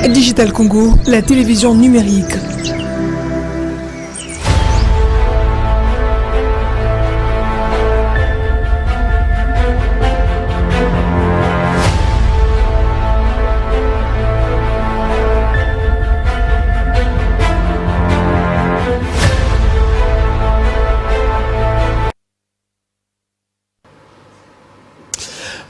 Digital Congo, la télévision numérique.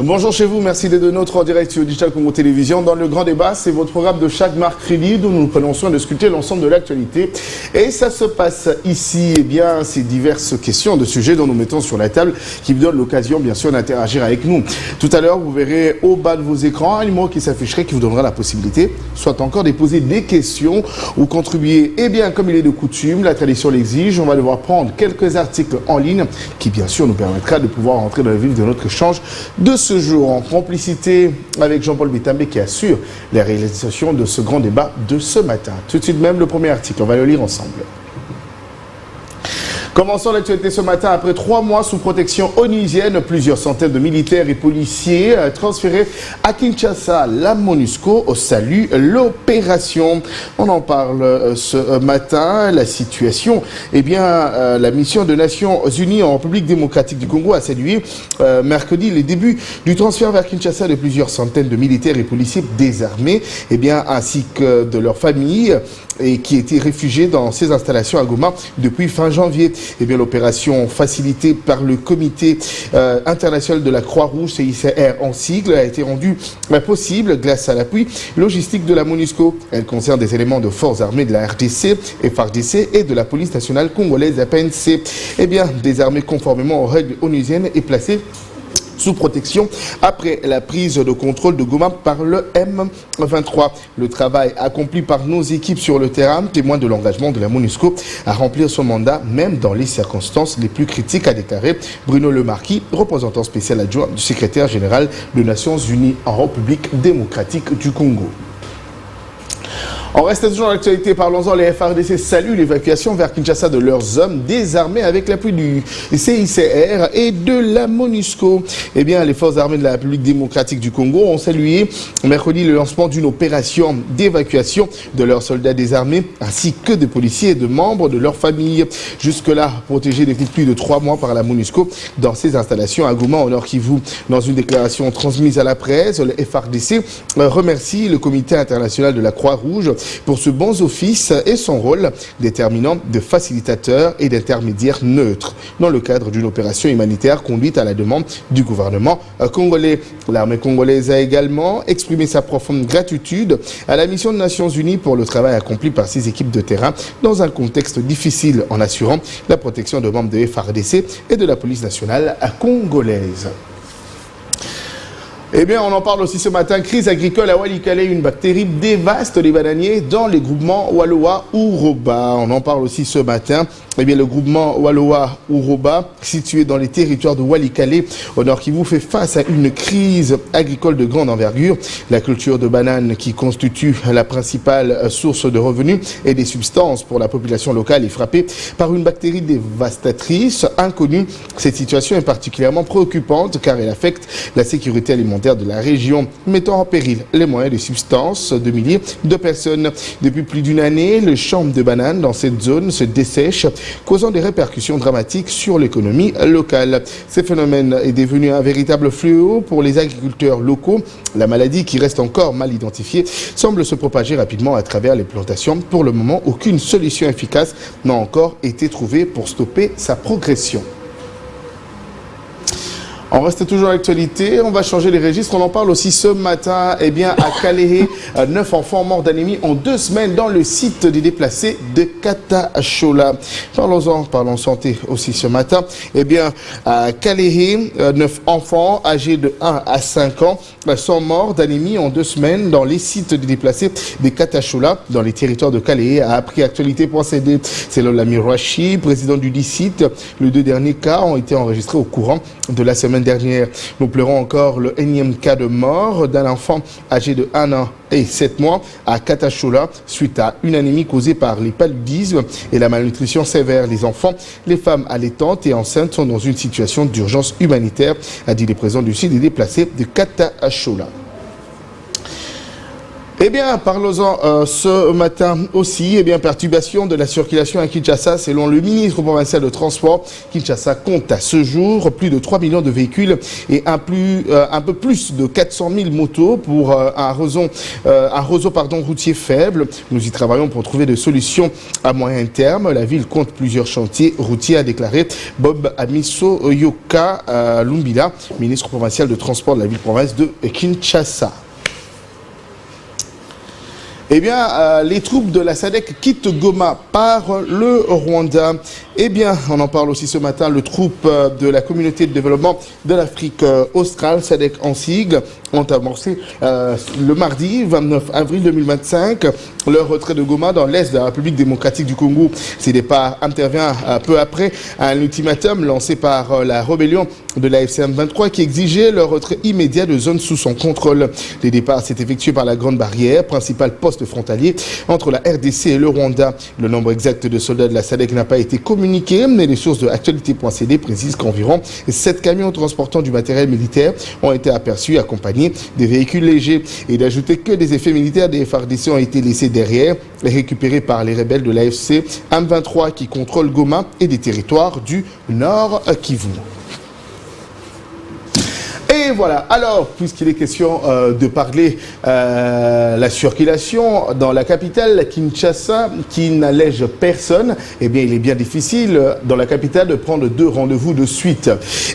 Bonjour chez vous, merci d'être de notre en direct sur Digital Congo Télévision. Dans le grand débat, c'est votre programme de chaque mercredi où nous prenons soin de scruter l'ensemble de l'actualité. Et ça se passe ici, eh bien, ces diverses questions de sujets dont nous mettons sur la table qui vous donnent l'occasion, bien sûr, d'interagir avec nous. Tout à l'heure, vous verrez au bas de vos écrans un numéro qui s'afficherait qui vous donnera la possibilité, soit encore de poser des questions ou contribuer. Eh bien, comme il est de coutume, la tradition l'exige, on va devoir prendre quelques articles en ligne qui, bien sûr, nous permettra de pouvoir rentrer dans le vif de notre échange de ce jour, en complicité avec Jean-Paul Bitambe qui assure la réalisation de ce grand débat de ce matin. Tout de suite même, le premier article, on va le lire ensemble. Commençons l'actualité ce matin. Après 3 mois sous protection onusienne, plusieurs centaines de militaires et policiers transférés à Kinshasa. La MONUSCO salue l'opération. On en parle ce matin. La situation, eh bien, la mission des Nations Unies en République démocratique du Congo a salué mercredi les débuts du transfert vers Kinshasa de plusieurs centaines de militaires et policiers désarmés, eh bien, ainsi que de leurs familles et qui étaient réfugiés dans ces installations à Goma depuis fin janvier. Eh bien, l'opération facilitée par le comité international de la Croix-Rouge, CICR en sigle, a été rendue possible grâce à l'appui logistique de la MONUSCO. Elle concerne des éléments de forces armées de la RDC, FARDC et de la police nationale congolaise, PNC. Eh bien, des armées conformément aux règles onusiennes et placées sous protection après la prise de contrôle de Goma par le M23. Le travail accompli par nos équipes sur le terrain témoigne de l'engagement de la MONUSCO à remplir son mandat, même dans les circonstances les plus critiques, a déclaré Bruno Lemarquis, représentant spécial adjoint du secrétaire général des Nations Unies en République démocratique du Congo. On reste toujours dans l'actualité, parlons-en. Les FARDC saluent l'évacuation vers Kinshasa de leurs hommes désarmés avec l'appui du CICR et de la MONUSCO. Eh bien, les forces armées de la République démocratique du Congo ont salué mercredi le lancement d'une opération d'évacuation de leurs soldats désarmés ainsi que de policiers et de membres de leur famille. Jusque-là, protégés depuis plus de 3 mois par la MONUSCO dans ces installations à Goma, au Nord Kivu. Dans une déclaration transmise à la presse, le FARDC remercie le comité international de la Croix-Rouge pour ce bon office et son rôle déterminant de facilitateur et d'intermédiaire neutre dans le cadre d'une opération humanitaire conduite à la demande du gouvernement congolais. L'armée congolaise a également exprimé sa profonde gratitude à la mission des Nations Unies pour le travail accompli par ses équipes de terrain dans un contexte difficile en assurant la protection de membres de FARDC et de la police nationale congolaise. Eh bien, on en parle aussi ce matin. Crise agricole à Walikale, une bactérie dévaste les bananiers dans les groupements Waloa-Uroba. On en parle aussi ce matin. Eh bien, le groupement Waloa-Uroba, situé dans les territoires de Walikale, au Nord Kivu, fait face à une crise agricole de grande envergure. La culture de bananes, qui constitue la principale source de revenus et des substances pour la population locale, est frappée par une bactérie dévastatrice inconnue. Cette situation est particulièrement préoccupante car elle affecte la sécurité alimentaire de la région, mettant en péril les moyens de subsistance de milliers de personnes. Depuis plus d'une année, le champ de bananes dans cette zone se dessèche, causant des répercussions dramatiques sur l'économie locale. Ce phénomène est devenu un véritable fléau pour les agriculteurs locaux. La maladie, qui reste encore mal identifiée, semble se propager rapidement à travers les plantations. Pour le moment, aucune solution efficace n'a encore été trouvée pour stopper sa progression. On reste toujours à l'actualité, on va changer les registres, on en parle aussi ce matin, eh bien, à Kalehe, 9 enfants morts d'anémie en 2 semaines dans le site des déplacés de Katachola. Parlons santé aussi ce matin, eh bien, à Kalehe, 9 enfants âgés de 1 à 5 ans sont morts d'anémie en 2 semaines dans les sites des déplacés de Katachola, dans les territoires de Kalehe, a appris actualité.cd. Selon l'ami Rachi, président du dit site, les 2 derniers cas ont été enregistrés au courant de la semaine semaine dernière. Nous pleurons encore le énième cas de mort d'un enfant âgé de 1 an et 7 mois à Katachola suite à une anémie causée par les paludismes et la malnutrition sévère. Les enfants, les femmes allaitantes et enceintes sont dans une situation d'urgence humanitaire, a dit le président du sud et déplacé de Katachola. Eh bien, parlons-en ce matin aussi. Eh bien, perturbation de la circulation à Kinshasa. Selon le ministre provincial de Transport, Kinshasa compte à ce jour plus de 3 millions de véhicules et un peu plus de 400 000 motos pour un réseau routier faible. Nous y travaillons pour trouver des solutions à moyen terme. La ville compte plusieurs chantiers routiers, a déclaré Bob Amiso Yoka Lumbila, ministre provincial de Transport de la ville-province de Kinshasa. Eh bien, les troupes de la SADC quittent Goma par le Rwanda. Eh bien, on en parle aussi ce matin, le troupe de la communauté de développement de l'Afrique australe, SADC en sigle, ont amorcé le mardi 29 avril 2025 leur retrait de Goma dans l'est de la République démocratique du Congo. Ces départs interviennent peu après un ultimatum lancé par la rébellion de la FCM 23 qui exigeait leur retrait immédiat de zones sous son contrôle. Les départs s'est effectué par la Grande Barrière, principal poste frontalier entre la RDC et le Rwanda. Le nombre exact de soldats de la SADC n'a pas été communiqué, mais les sources de actualité.cd précisent qu'environ 7 camions transportant du matériel militaire ont été aperçus accompagnés des véhicules légers, et d'ajouter que des effets militaires des FARDC ont été laissés derrière et récupérés par les rebelles de l'AFC M23 qui contrôlent Goma et des territoires du Nord Kivu. Et voilà, alors, puisqu'il est question de parler la circulation dans la capitale, Kinshasa, qui n'allège personne, eh bien, il est bien difficile dans la capitale de prendre 2 rendez-vous de suite.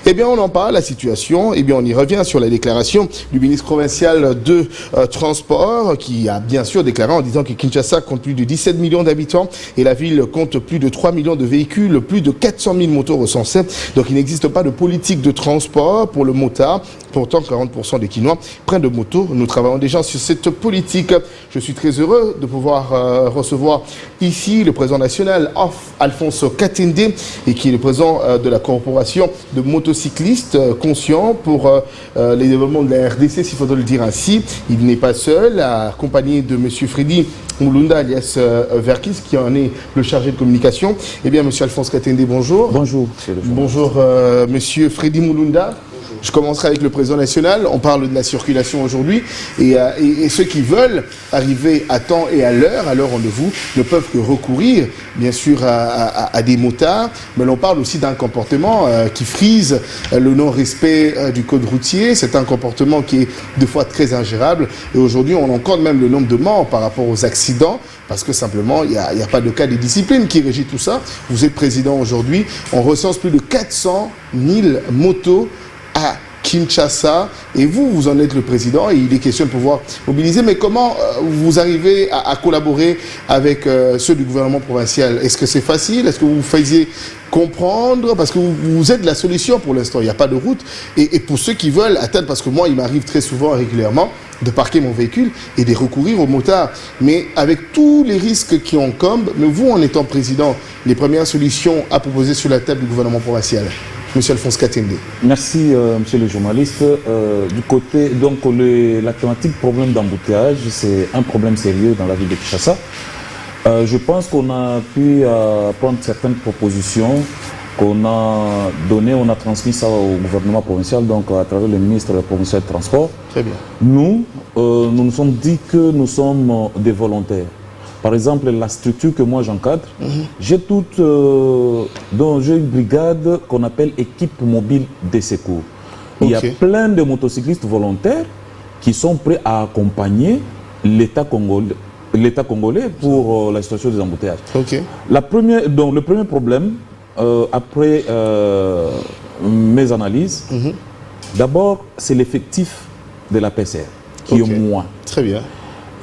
Eh bien, on en parle, la situation, eh bien, on y revient sur la déclaration du ministre provincial de Transport, qui a bien sûr déclaré en disant que Kinshasa compte plus de 17 millions d'habitants et la ville compte plus de 3 millions de véhicules, plus de 400 000 motos recensés. Donc, il n'existe pas de politique de transport pour le motard. Pourtant, 40% des Kinois prennent de motos. Nous travaillons déjà sur cette politique. Je suis très heureux de pouvoir recevoir ici le président national, Alphonse Katende, et qui est le président de la corporation de motocyclistes conscients pour les développements de la RDC, s'il faudrait le dire ainsi. Il n'est pas seul, accompagné de M. Freddy Mulunda, alias Verkis, qui en est le chargé de communication. Eh bien, M. Alphonse Katende, bonjour. Bonjour. Bonjour, M. Freddy Mulunda. Je commencerai avec le président national. On parle de la circulation aujourd'hui et ceux qui veulent arriver à temps et à leur rendez-vous ne peuvent que recourir, bien sûr, à des motards. Mais l'on parle aussi d'un comportement qui frise le non-respect du code routier. C'est un comportement qui est de fois très ingérable. Et aujourd'hui, on en compte même le nombre de morts par rapport aux accidents. Parce que simplement, il n'y a pas de cas de discipline qui régit tout ça. Vous êtes président aujourd'hui. On recense plus de 400 000 motos à Kinshasa, et vous en êtes le président et il est question de pouvoir mobiliser. Mais comment vous arrivez à collaborer avec ceux du gouvernement provincial? Est-ce que c'est facile? Est-ce que vous faisiez comprendre? Parce que vous êtes la solution pour l'instant, il n'y a pas de route. Et pour ceux qui veulent atteindre, parce que moi il m'arrive très souvent, régulièrement, de parquer mon véhicule et de recourir aux motards. Mais avec tous les risques qui incombent, mais vous en étant président, les premières solutions à proposer sur la table du gouvernement provincial? Monsieur Alphonse Katende. Merci, monsieur le journaliste. Du côté, donc, la thématique problème d'embouteillage, c'est un problème sérieux dans la ville de Kinshasa. Je pense qu'on a pu prendre certaines propositions qu'on a données, on a transmis ça au gouvernement provincial, donc à travers le ministre provincial de Transport. Très bien. Nous nous sommes dit que nous sommes des volontaires. Par exemple, la structure que moi j'encadre, j'ai une brigade qu'on appelle équipe mobile des secours. Il y a plein de motocyclistes volontaires qui sont prêts à accompagner l'État congolais pour la situation des embouteillages. Le premier problème, après mes analyses, d'abord c'est l'effectif de la PCR qui est moins. Très bien.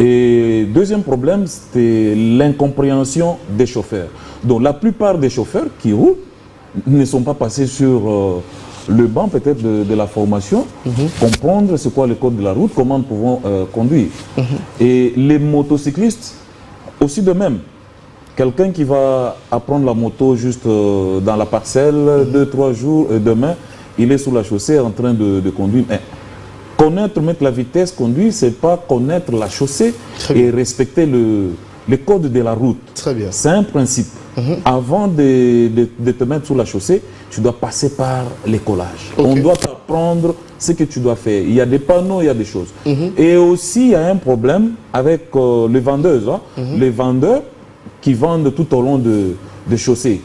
Et deuxième problème, c'est l'incompréhension des chauffeurs. Donc la plupart des chauffeurs qui roulent ne sont pas passés sur le banc peut-être de la formation, comprendre c'est quoi le code de la route, comment nous pouvons conduire. Et les motocyclistes aussi de même. Quelqu'un qui va apprendre la moto juste dans la parcelle, 2-3 jours, demain, il est sur la chaussée en train de conduire. Mais connaître, mettre la vitesse, conduire, c'est pas connaître la chaussée et respecter les codes de la route. Très bien. C'est un principe. Avant de te mettre sur la chaussée, tu dois passer par l'écolage. On doit t'apprendre ce que tu dois faire. Il y a des panneaux, il y a des choses. Et aussi, il y a un problème avec les vendeuses. Hein. Les vendeurs qui vendent tout au long de chaussées.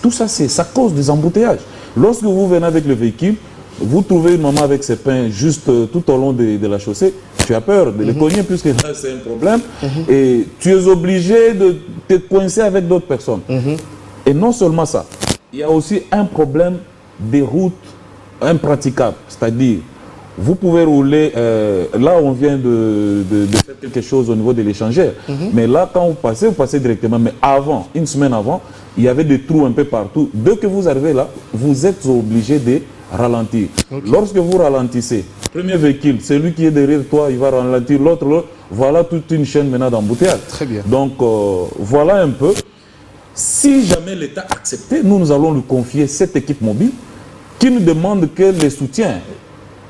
Tout ça, ça cause des embouteillages. Lorsque vous venez avec le véhicule, vous trouvez une maman avec ses pains juste tout au long de la chaussée, tu as peur de les cogner puisque là c'est un problème et tu es obligé de te coincer avec d'autres personnes. Et non seulement ça, il y a aussi un problème des routes impraticables, c'est-à-dire vous pouvez rouler, là on vient de faire quelque chose au niveau de l'échangeur, mais là quand vous passez directement, mais avant, une semaine avant, il y avait des trous un peu partout. Dès que vous arrivez là, vous êtes obligé de ralentir. Lorsque vous ralentissez, premier véhicule, celui qui est derrière toi, il va ralentir, l'autre, voilà toute une chaîne maintenant d'embouteillage. Très bien. Donc voilà un peu. Si jamais l'État acceptait, nous allons lui confier cette équipe mobile qui ne demande que les soutiens.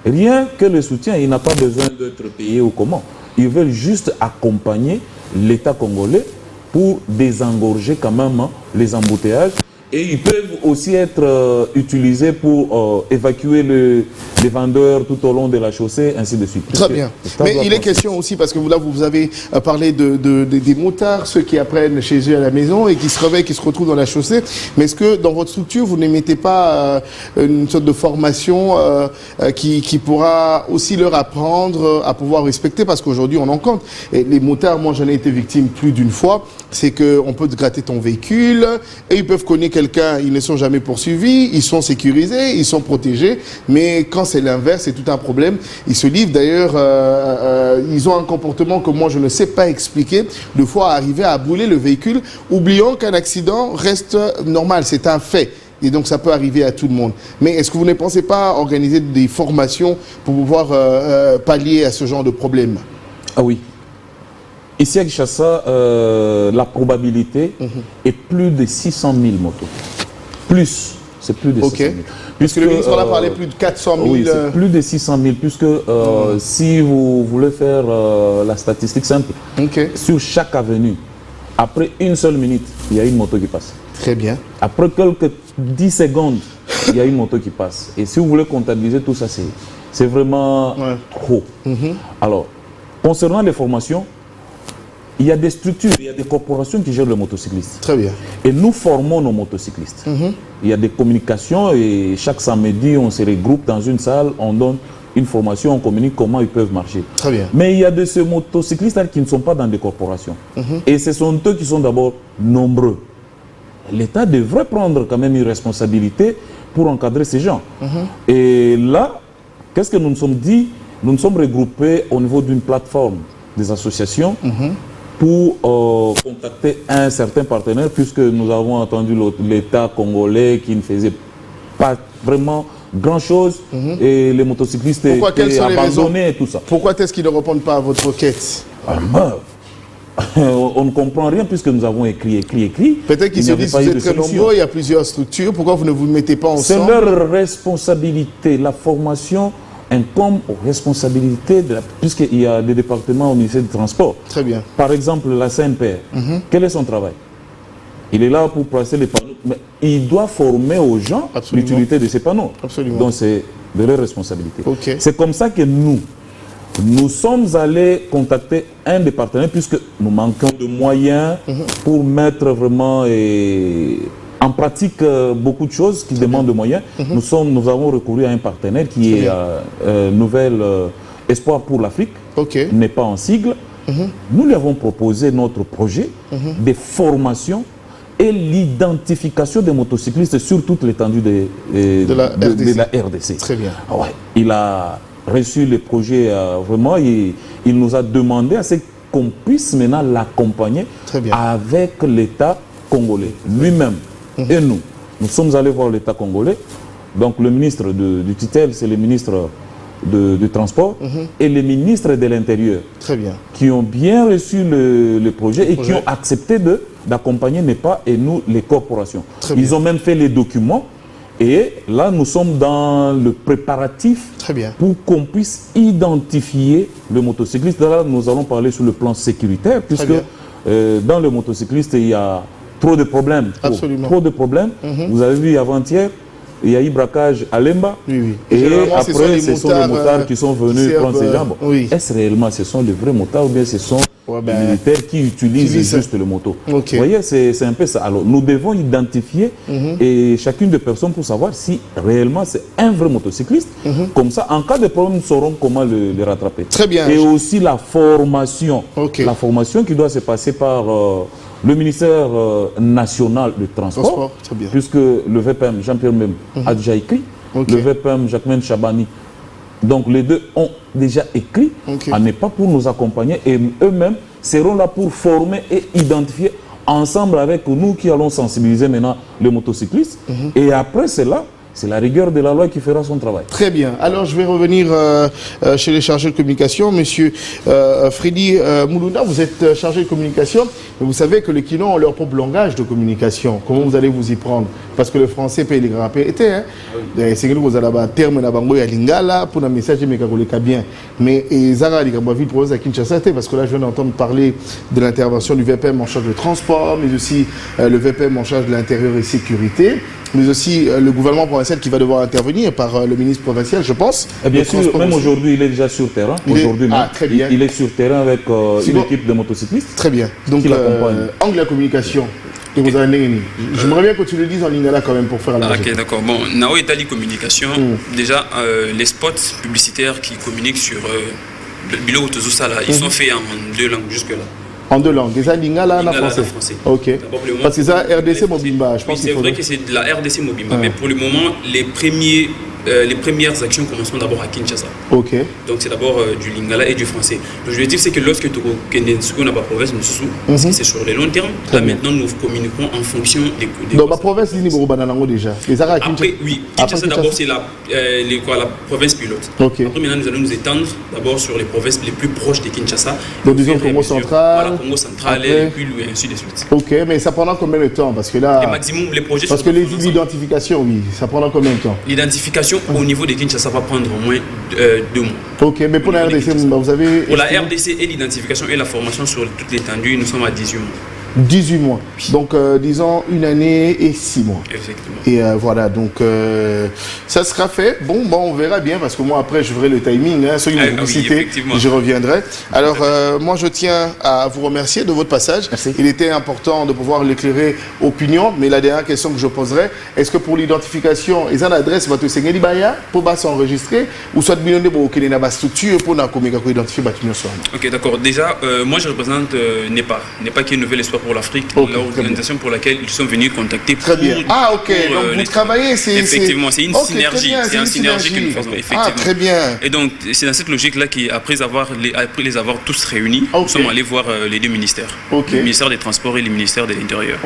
Rien que le soutien, il n'a pas besoin d'être payé ou comment. Ils veulent juste accompagner l'État congolais pour désengorger quand même les embouteillages. Et ils peuvent aussi être utilisés pour évacuer les vendeurs tout au long de la chaussée, ainsi de suite. Très bien. Mais il est question aussi, parce que là, vous avez parlé des motards, ceux qui apprennent chez eux à la maison et qui se réveillent, qui se retrouvent dans la chaussée. Mais est-ce que dans votre structure, vous n'émettez pas une sorte de formation qui pourra aussi leur apprendre à pouvoir respecter? Parce qu'aujourd'hui, on en compte. Et les motards, moi, j'en ai été victime plus d'une fois. C'est qu'on peut te gratter ton véhicule et ils peuvent cogner quelqu'un, ils ne sont jamais poursuivis, ils sont sécurisés, ils sont protégés, mais quand c'est l'inverse, c'est tout un problème. Ils se livrent d'ailleurs, ils ont un comportement que moi je ne sais pas expliquer, de fois arriver à brûler le véhicule, oubliant qu'un accident reste normal, c'est un fait. Et donc ça peut arriver à tout le monde. Mais est-ce que vous ne pensez pas organiser des formations pour pouvoir pallier à ce genre de problème? Ah oui. Ici à Kinshasa, la probabilité est plus de 600 000 motos. Plus, c'est plus de 600 000. Puisque le ministre en a parlé, plus de 400 000. Oui, c'est plus de 600 000, puisque si vous voulez faire la statistique simple, sur chaque avenue, après une seule minute, il y a une moto qui passe. Très bien. Après quelques 10 secondes, il y a une moto qui passe. Et si vous voulez comptabiliser tout ça, c'est vraiment trop. Alors, concernant les formations, il y a des structures, il y a des corporations qui gèrent les motocyclistes. Très bien. Et nous formons nos motocyclistes. Il y a des communications et chaque samedi, on se regroupe dans une salle, on donne une formation, on communique comment ils peuvent marcher. Très bien. Mais il y a de ces motocyclistes qui ne sont pas dans des corporations. Et ce sont eux qui sont d'abord nombreux. L'État devrait prendre quand même une responsabilité pour encadrer ces gens. Et là, qu'est-ce que nous nous sommes dit? Nous nous sommes regroupés au niveau d'une plateforme des associations pour contacter un certain partenaire, puisque nous avons entendu l'État congolais qui ne faisait pas vraiment grand-chose et les motocyclistes étaient abandonnés et tout ça. Pourquoi est-ce qu'ils ne répondent pas à votre requête? On ne comprend rien puisque nous avons écrit. Peut-être qu'ils se disent que vous êtes très nombreux, il y a plusieurs structures, pourquoi vous ne vous mettez pas ensemble? C'est leur responsabilité. La formation incombe aux responsabilités, puisqu'il y a des départements au ministère du Transport. Très bien. Par exemple, la CNPR, quel est son travail? Il est là pour placer les panneaux, mais il doit former aux gens l'utilité de ces panneaux. Absolument. Donc c'est de leur responsabilité. Okay. C'est comme ça que nous sommes allés contacter un des partenaires, puisque nous manquons de moyens pour mettre vraiment en pratique beaucoup de choses qui demandent de moyens. Nous avons recouru à un partenaire qui est Nouvel Espoir pour l'Afrique, n'est pas en sigle. Nous lui avons proposé notre projet de formation et l'identification des motocyclistes sur toute l'étendue de la RDC. Très bien. Ouais. Il a reçu le projet vraiment, il nous a demandé à ce qu'on puisse maintenant l'accompagner avec l'État congolais lui-même. Et nous sommes allés voir l'État congolais. Donc le ministre du tutelle, c'est le ministre du Transport et le ministre de l'Intérieur. Très bien. Qui ont bien reçu le projet et qui ont accepté d'accompagner NEPA et nous, les corporations. Ils ont même fait les documents Et là, nous sommes dans le préparatif pour qu'on puisse identifier le motocycliste. Là, nous allons parler sur le plan sécuritaire, puisque dans le motocycliste, il y a trop de problèmes. Trop de problèmes. Vous avez vu avant-hier, il y a eu braquage à Lemba. Et après, ce sont les motards qui sont venus prendre ces gens. Est-ce réellement, ce sont les vrais motards ou bien ce sont les militaires qui utilisent juste le moto? Vous voyez, c'est un peu ça. Alors, nous devons identifier et chacune des personnes pour savoir si réellement c'est un vrai motocycliste. Comme ça, en cas de problème, nous saurons comment le rattraper. Très bien. Et aussi la formation. La formation qui doit se passer par le ministère national du transport, puisque le VPM, Jean-Pierre Même, a déjà écrit, le VPM, Jacquemaine Chabani. Donc les deux ont déjà écrit, n'est pas pour nous accompagner, et eux-mêmes seront là pour former et identifier ensemble avec nous qui allons sensibiliser maintenant les motocyclistes. Et après cela, c'est la rigueur de la loi qui fera son travail. Très bien. Alors, je vais revenir chez les chargés de communication. Monsieur Freddy Moulounda, vous êtes chargé de communication, mais vous savez que les Kinons ont leur propre langage de communication. Comment vous allez vous y prendre? Parce que le français paye les grands pétés. C'est que vous avez un terme à Lingala pour un message de bien. Mais Zara, ville province à Kinshasa, parce que là, je viens d'entendre parler de l'intervention du VPM en charge de transport, mais aussi le VPM en charge de l'intérieur et sécurité, mais aussi le gouvernement provincial qui va devoir intervenir par le ministre provincial, je pense. Et bien sûr, même aujourd'hui, il est déjà sur terrain. Aujourd'hui, il est sur terrain avec une équipe de motocyclistes. Très bien. Donc, angle la communication. J'aimerais bien que tu le dises en lingala quand même pour faire la ok, d'accord. Bon, Nao Italie Communication, déjà, les spots publicitaires qui communiquent sur le Bilo Otozosala, ils sont faits en 2 langues jusque-là. En 2 langues, des lingala en français. Ok. Parce que ça, RDC Mobimba, je pense c'est vrai que c'est de la RDC Mobimba, mais pour le moment, les premières actions commenceront d'abord à Kinshasa. Ok. Donc c'est d'abord du lingala et du français. L'objectif c'est que lorsque tu n'a pas province, parce que c'est sur le long terme, là maintenant nous communiquons en fonction des donc ma province c'est niveau Bananango déjà. Après oui, Kinshasa d'abord c'est la province pilote. Ok. Après maintenant nous allons nous étendre d'abord sur les provinces les plus proches de Kinshasa. Donc disons Congo central. Voilà, Congo central et puis ainsi de suite. Ok, mais ça prendra combien de temps? Parce que là. Les maximum, les projets. Parce que l'identification, oui, ça prendra combien de temps? L'identification au niveau de Kinshasa va prendre au moins 2 mois. Ok, mais pour la RDC, vous avez... Pour la RDC et l'identification et la formation sur toute l'étendue, nous sommes à 18 mois. 18 mois. Donc, disons 1 année et 6 mois. Effectivement. Et voilà, donc ça sera fait. Bon, on verra bien parce que moi, après, je verrai le timing. Hein, sur une publicité, je reviendrai. Alors, moi, je tiens à vous remercier de votre passage. Merci. Il était important de pouvoir l'éclairer opinion. Mais la dernière question que je poserai, est-ce que pour l'identification, ils ont l'adresse, va te signer l'IBAYA pour s'enregistrer ou soit de pour qu'il y ait une structure pour identifier Ok, d'accord. Déjà, moi, je représente NEPA. NEPA qui est une nouvelle espoir pour l'Afrique, l'organisation pour laquelle ils sont venus contacter. Très bien. Ah, ok. Donc vous travaillez, c'est... Effectivement, c'est une synergie. C'est une synergie que nous faisons, effectivement. Ah, très bien. Et donc, c'est dans cette logique-là qu'après les avoir tous réunis, nous sommes allés voir les 2 ministères. Le ministère des Transports et le ministère de l'Intérieur.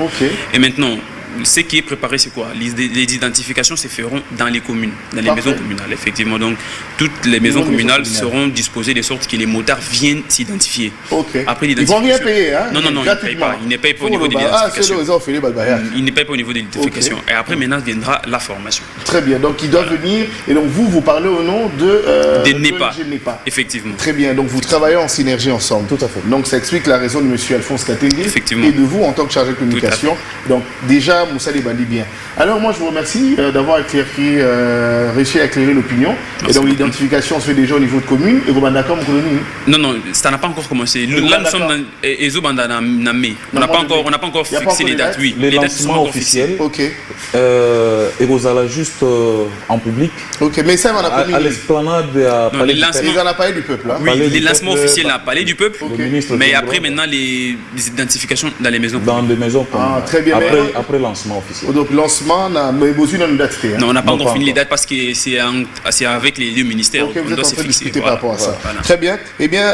Et maintenant, ce qui est préparé, c'est quoi? Les identifications se feront dans les communes, dans les maisons communales, effectivement. Donc, toutes les maisons communales seront disposées de sorte que les motards viennent s'identifier. Après, ils vont rien payer, hein? Non, ils ne payent pas. Ils ne payent pas au niveau de l'identification. Ils ne payent pas au niveau de l'identification. Et après, maintenant, viendra la formation. Très bien. Donc, ils doivent venir. Et donc, vous parlez au nom de NEPA. Effectivement. Très bien. Donc, vous travaillez en synergie ensemble. Tout à fait. Donc, ça explique la raison de M. Alphonse Katendi. Effectivement. Et de vous en tant que chargé de communication. Donc, déjà, Moussa Bandi bien. Alors moi je vous remercie d'avoir réussi à éclairer l'opinion. Et donc l'identification se fait déjà au niveau de commune et d'accord Non, ça n'a pas encore commencé. Là nous sommes dans Ezo Bandana Namé. On n'a pas encore fixé les dates. Oui, les lancements officiels. Ok. Et vous allez juste en public. Ok, mais ça on a à l'esplanade à Palais du Peuple. Ils en a parlé du peuple. Oui, les lancements officiels à Palais du Peuple. Mais après maintenant les identifications dans les maisons. Dans les maisons. Très bien. Après lancement officiel. Donc lancement, mais vous avez une date. Non, on n'a pas encore fini les dates parce que c'est avec les 2 ministères. Ok, vous êtes en train de discuter par rapport à ça. Très bien. Eh bien,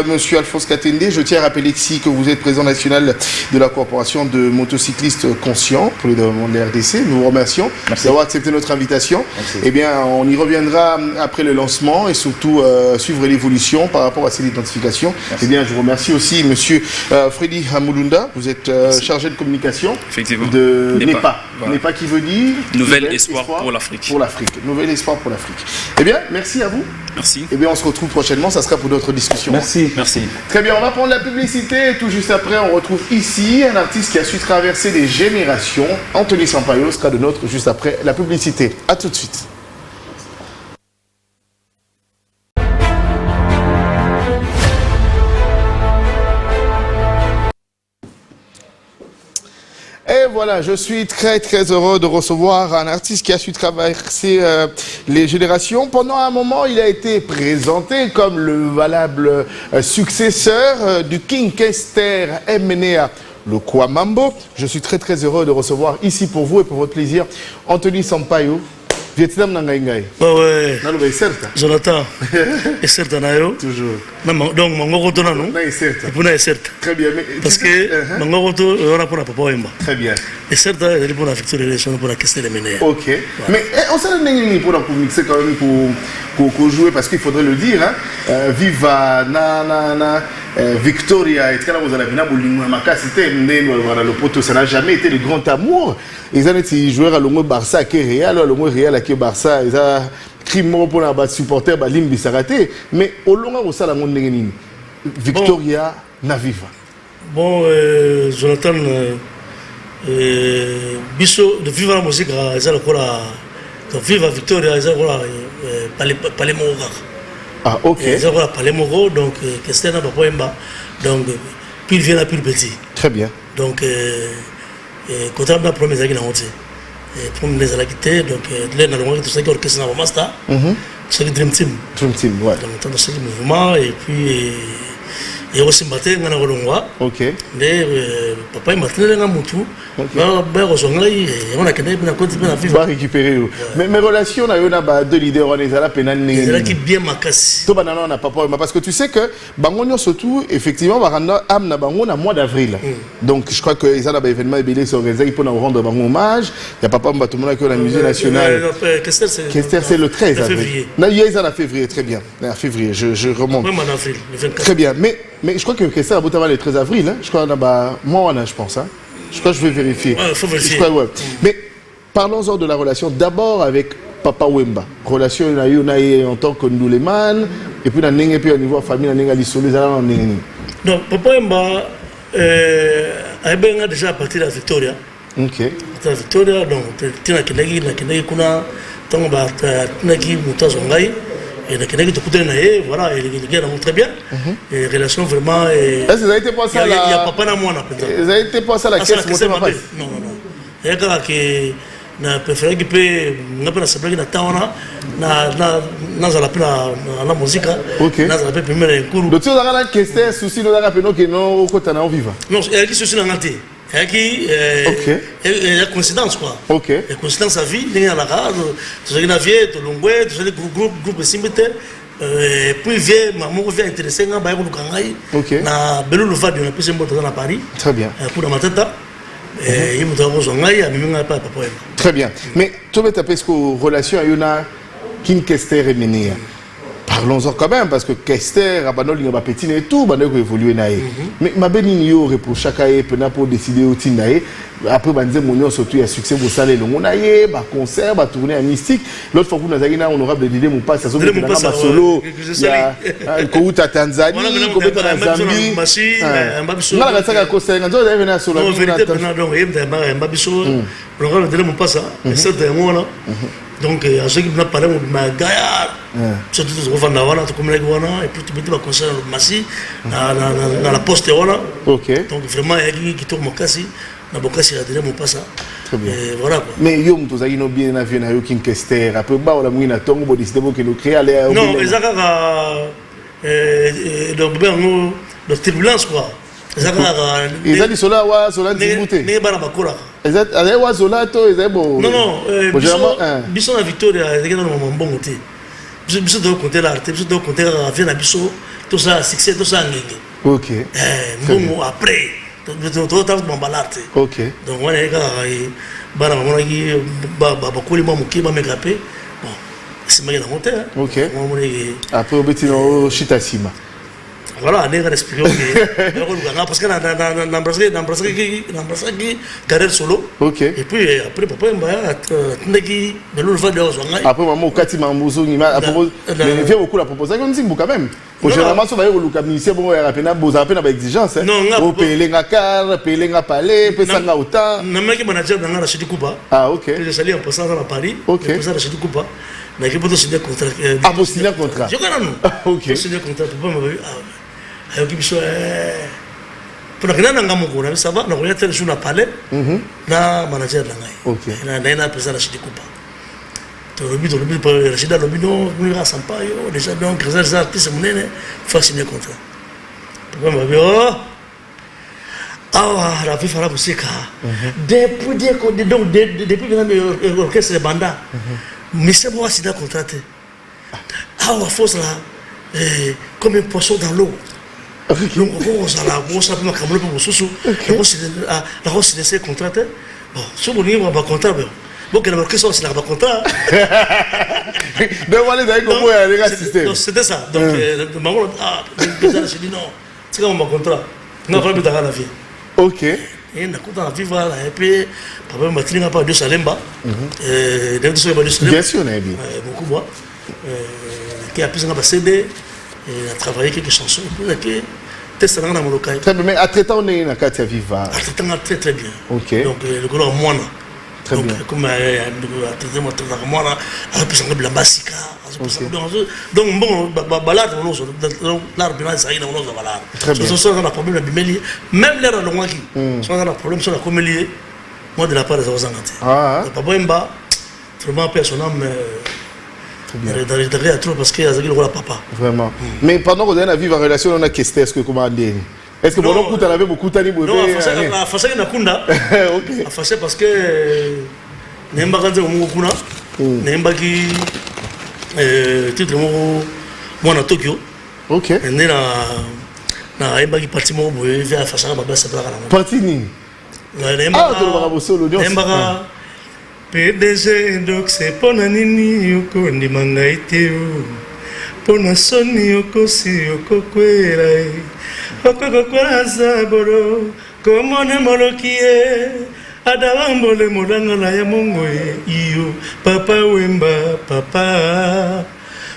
Monsieur Alphonse Katende, je tiens à rappeler ici que vous êtes président national de la Corporation de motocyclistes conscients pour les développements de la RDC. Nous vous remercions d'avoir accepté notre invitation. Merci. Eh bien, on y reviendra après le lancement et surtout suivre l'évolution par rapport à cette identification. Eh bien, je vous remercie aussi Monsieur Freddy Moulounda. Vous êtes chargé de communication de NEPA. Voilà. NEPA qui veut dire Nouvel espoir pour l'Afrique. Pour l'Afrique. Nouvel espoir pour l'Afrique. Eh bien, merci à vous. Merci. Eh bien, on se retrouve prochainement. Ça sera pour d'autres discussions. Merci. Merci. Très bien, on va prendre la publicité. Et tout juste après, on retrouve ici un artiste qui a su traverser des générations. Anthony Sampaio sera de notre juste après la publicité. À tout de suite. Et voilà, je suis très heureux de recevoir un artiste qui a su traverser les générations. Pendant un moment, il a été présenté comme le valable successeur du King Kester MNA, le Kwamambo. Je suis très heureux de recevoir ici pour vous et pour votre plaisir Anthony Sampaio. Vietnam Nangaïngaï. Ouais. Certes. Jonathan. Et certes, Nayo. Toujours. Donc, mon gros tour, non? Certes. Et pour nous, certes. Très bien. Parce que mon gros tour, on a pour la papa. Très bien. Et certes, il est pour la victoire de pour la question de mener. Ok. Voilà. Mais on s'en est pour mixer quand même pour jouer parce qu'il faudrait le dire. Hein. Viva Victoria et le poteau, ça n'a jamais été le grand amour. Ils ont été joueurs à l'Omo Barça qui est Real, à l'Omo Real qui est Barça. Ils ont crime pour les supporters, Limbi Sarate. Mais au long de ça, Victoria n'a viva. Bon, Jonathan, biso de vivre la musique, ils ont de vivre Victoria, ils ont parlé mon Ah, ok. Ils ont parlé mon donc Kester n'a pas donc puis il vient à plus petit. Très bien. Donc, quand on a la première année, on a première année, donc là, on a tout ça qui est orchestré dans le master. C'est le Dream Team. Dream Team, ouais. Donc, on a fait le mouvement et puis il y a aussi matin, on a volongois. Ok. Mais papa, il m'a traîné dans mon tout. On a va récupérer. Mais mes relations, on a deux leaders, on est là, c'est là qui bien ma casse. Parce que tu sais que Bangonio surtout, effectivement, va rendre âme na Bangon à mois d'avril. Donc je crois que les événements ébilés sont organisés pour nous rendre Bangon hommage. Il y a papa Mbatoumona qui est la musée nationale. Kester, c'est le 13 avril. Il y a février, très bien. Février, je remonte. Très bien. Mais je crois que Kester a beau avoir le 13 avril. Hein. Je crois que moi, je pense. Hein. Je crois que je vais vérifier. Il faut vérifier. Ouais. Mais parlons-en de la relation d'abord avec Papa Wemba. Relation en tant que Ndouleman, et puis au niveau famille, donc Papa Wemba a déjà parti de la Victoria. Ok. La Victoria, donc tu as kuna tanga tunaki mutazongai. Et la Kennedy voilà, il a très bien. Et relation vraiment. Est-ce que ça a été passé à la. Il y a papa na moi. Ça a été passé à la caisse montée ma passe. Non. Il y a quelqu'un qui n'a préféré qu'il peut. N'a pas sablé na taona. Na la musique. Ok. Na la première cours. Donc tu as la question souci nous a rappelé que non au côté na on viva. Non, il y a qui souci na ngati. Il y a coïncidence quoi. Ok. Il y a coïncidence à vie, il y a la rade, tout ça qui n'a vie, tout l'ongoué, tout ça les groupes simité. Puis vient, maman vient intéresser, on va y aller au Ok. Na Belou le Fadi, on a pu se mettre dans Paris. Très bien. Pour la matette. Il m'a dit on a même pas papa. Très bien. Mais tu veux taper ce que relation à une King Kester et Menea. Parlons-en quand même, parce que Kester, Abanol, il y a petit et tout, il a évolué. Mais ma béni, il y pour chaque année, pour décider où il y a. Après, il y a surtout un succès pour ça, on a eu un concert, un tournée à Mystique. L'autre fois, vous avez honorable de l'idée, mon passe, ça se fait un solo. Il y a un Kouta Tanzanie, un Kouta Zambie. On a un concert, on a un solo. Non, vérité, donc, il y a un babiso, on a un mon passe, c'est un mois. Donc, à ceux qui m'ont parlé, on m'a dit, surtout si on va dans la commune, et puis tu mets un concert dans la poste. Ok. Donc, vraiment, il y a qui tourne mon cassis, dans mon cassis, il y a mon passe. Très bien. Voilà. Mais yom tu as bien avion na King Kester. Après, bah, on a mis na tongo pour décider que nous créer aller. Non, ils ont donc bien de turbulence quoi. Ils ont dit cela wa cela dibouté. Ne bana bakura. Ils ont allé wa cela to ils ont bon. Non, biso na Victoria, ils ont mon bon côté. Biso doit compter l'art, biso doit compter avion na biso, tout ça succès, tout ça ngenge. OK. Bon après, tout temps bon balarte. OK. Donc on est bana mona ki bakuli mo mukiba megape. Bon, c'est ma monter. OK. Après au petit no Chitasima. voilà, on est expliqué parce que n'embrasser carrière solo. Ok. Et puis après papa après maman Kati Mambozo mais vient beaucoup la proposition on dit quand même. Généralement ça va au Luka ministère bon rapena boza peine avec exigence hein. Au payer nga car, payer nga palais, payer nga autant. Na maki manager dans la Chidi Kupa. Ah OK. Je salue en passant à Paris. OK. Pour la Chidi Kupa. Na qui peut signer contrat. Ah pour signer contrat. Je connais non. OK. Signer contrat papa m'a ayo kibiso pour na nga moko na ça va na koya tel jour na palais na manager na ngai OK na président Chidi Kupa to lobi pour Rachida lobi non nous ra sampa yo déjà donc les artistes monene faut signer contrat papa m'a dit oh ah la vie fera musique depuis l'orchestre de banda mais c'est moi signer contrat ah wa force là comme un poisson dans l'eau. Donc, on s'en a ma caméra pour sous la rosse de ces contrats. Bon, si vous voulez, on va contrat. Bon, qu'elle va question, c'est la contrat. Donc, voilà, comment il y a un système. Donc, c'était ça. Donc, maman, j'ai dit non, c'est comme mon contrat. On a pas mis dans la vie. Ok. Et on a compté dans la vie, voilà. Et puis, papa m'a dit, on n'a pas de Salemba. Bien sûr, on a bien. Beaucoup, moi. Qui a pu s'en CD et a travaillé quelques chansons et puis test dans mon local. Très bien, mais à traitant on est dans Katia Viva. À traitant très bien. OK. Donc le gros moi très bien. Comme à traiter moi moi à pu s'en la basica. Donc bon balade on l'art bien ça il on balade. Très bien. Ce sont un problème de bimeli même l'air de longuaki. Sont un problème sur la comélie moi de la part des Ozangati. Ah. Papa Mba vraiment personnel mais dans les degrés à trop parce qu'il y a le rôle à papa. Vraiment. Mais pendant qu'on a vivre en relation, on a qu'est-ce que comment dire? Est-ce que pendant que tu avais beaucoup de temps? Non, à faire ça, il y a Kunda. Ok. À faire ça parce que Nemba quand on m'a Kuna, Nemba qui titre moi à Tokyo. Ok. Et na Nemba qui parti moi pour faire faire ça, ma c'est pas grave. Parti ni. Nemba. Ah, tu vas voir solo. Nemba. PDG donc c'est pona nini yoko ndimanga iteo pona soni yoko si yoko kwera okoko kwera zaboro komone molokie adawambole molanga la ya mongoe iyo papa wemba papa